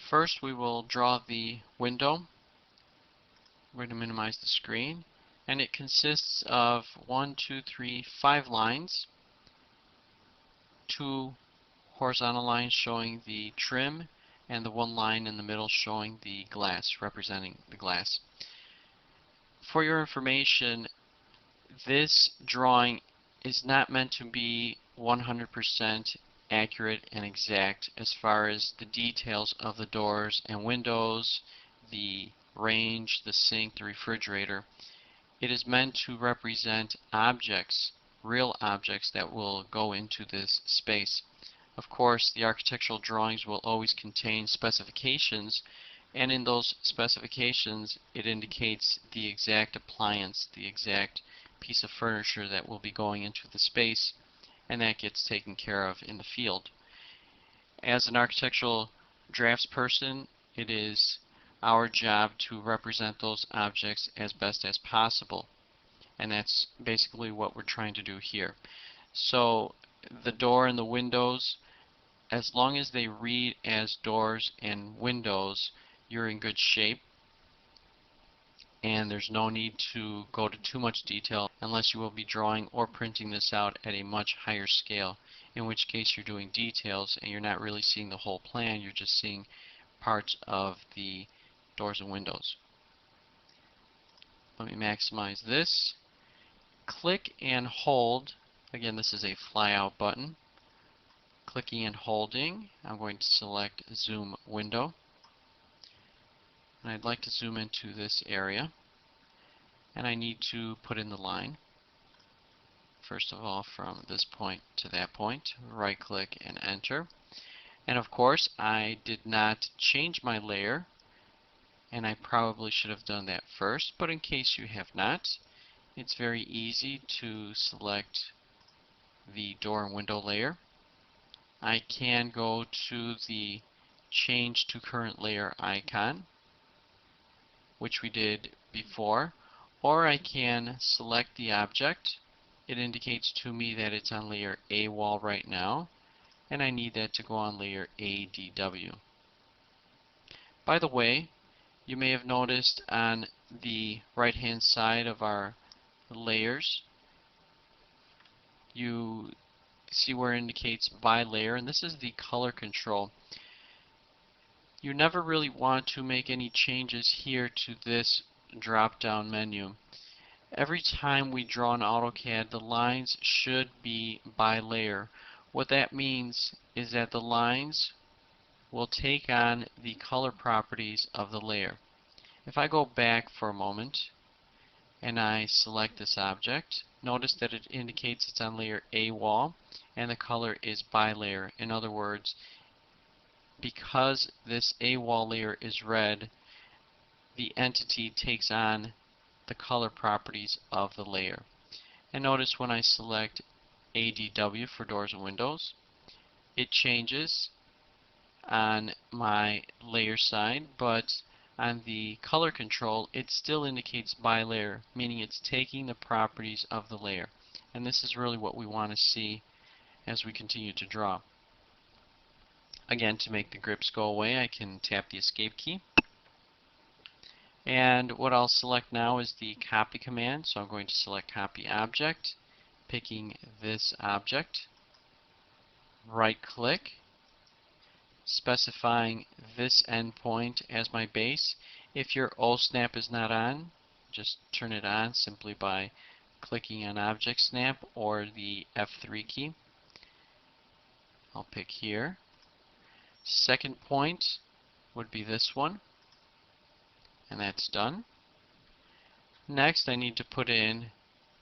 First we will draw the window. We're going to minimize the screen, and it consists of 5 lines, 2 horizontal lines showing the trim, and the 1 line in the middle showing the glass, representing the glass. For your information, this drawing is not meant to be 100% accurate and exact as far as the details of the doors and windows, the range, the sink, the refrigerator. It is meant to represent objects, real objects that will go into this space. Of course, the architectural drawings will always contain specifications, and in those specifications it indicates the exact appliance, the exact piece of furniture that will be going into the space, and that gets taken care of in the field. As an architectural draftsperson, it is our job to represent those objects as best as possible, and that's basically what we're trying to do here. So the door and the windows, as long as they read as doors and windows, you're in good shape, and there's no need to go to too much detail unless you will be drawing or printing this out at a much higher scale, in which case you're doing details and you're not really seeing the whole plan, you're just seeing parts of the doors and windows. Let me maximize this. Click and hold. Again, this is a flyout button. Clicking and holding, I'm going to select zoom window. And I'd like to zoom into this area, and I need to put in the line. First of all, from this point to that point, right click and enter. And of course, I did not change my layer, and I probably should have done that first, but in case you have not, it's very easy to select the door and window layer. I can go to the change to current layer icon, which we did before, or I can select the object. It indicates to me that it's on layer A wall right now, and I need that to go on layer ADW. By the way, you may have noticed on the right hand side of our layers, you see where it indicates by layer, and this is the color control. You never really want to make any changes here to this drop down menu. Every time we draw in AutoCAD, the lines should be by layer. What that means is that the lines will take on the color properties of the layer. If I go back for a moment and I select this object, notice that it indicates it's on layer A wall and the color is by layer. In other words, because this A wall layer is red, the entity takes on the color properties of the layer. And notice when I select ADW for doors and windows, it changes on my layer side, but on the color control it still indicates by layer, meaning it's taking the properties of the layer. And this is really what we want to see as we continue to draw. Again, to make the grips go away, I can tap the escape key. And what I'll select now is the copy command. So I'm going to select copy object, picking this object, right click, specifying this endpoint as my base. If your O-snap is not on, just turn it on simply by clicking on object snap or the F3 key. I'll pick here. Second point would be this one, and that's done. Next, I need to put in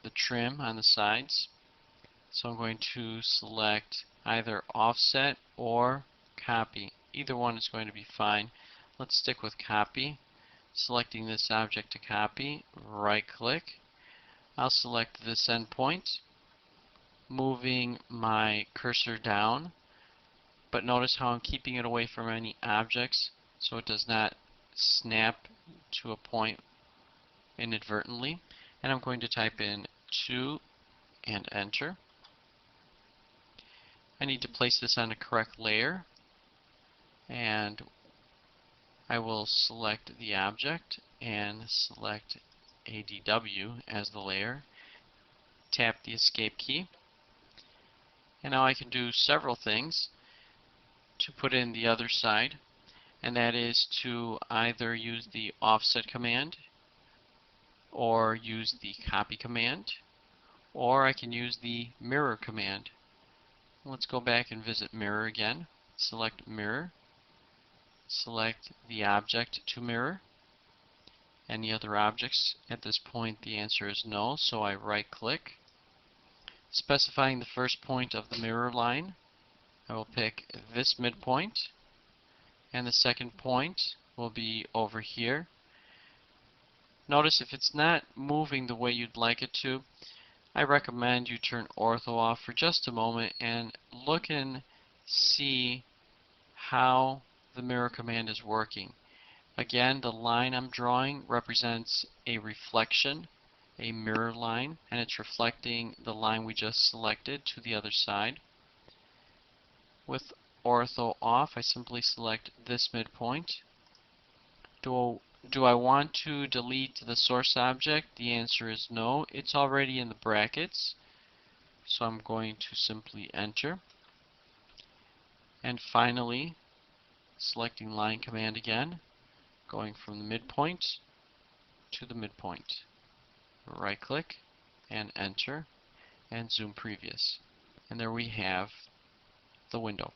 the trim on the sides, so I'm going to select either offset or copy. Either one is going to be fine. Let's stick with copy. Selecting this object to copy, right click. I'll select this endpoint, moving my cursor down, but notice how I'm keeping it away from any objects so it does not snap to a point inadvertently. And I'm going to type in 2 and enter. I need to place this on the correct layer, and I will select the object and select ADW as the layer. Tap the escape key. And now I can do several things to put in the other side, and that is to either use the offset command or use the copy command, or I can use the mirror command. Let's go back and visit mirror again. Select mirror, select the object to mirror. Any other objects? At this point the answer is no, so I right click. Specifying the first point of the mirror line, I will pick this midpoint, and the second point will be over here. Notice if it's not moving the way you'd like it to, I recommend you turn ortho off for just a moment and look and see how the mirror command is working. Again, the line I'm drawing represents a reflection, a mirror line, and it's reflecting the line we just selected to the other side. With ortho off, I simply select this midpoint. Do I want to delete the source object? The answer is no. It's already in the brackets, so I'm going to simply enter. And finally, selecting line command again, going from the midpoint to the midpoint. Right click and enter and zoom previous. And there we have the window.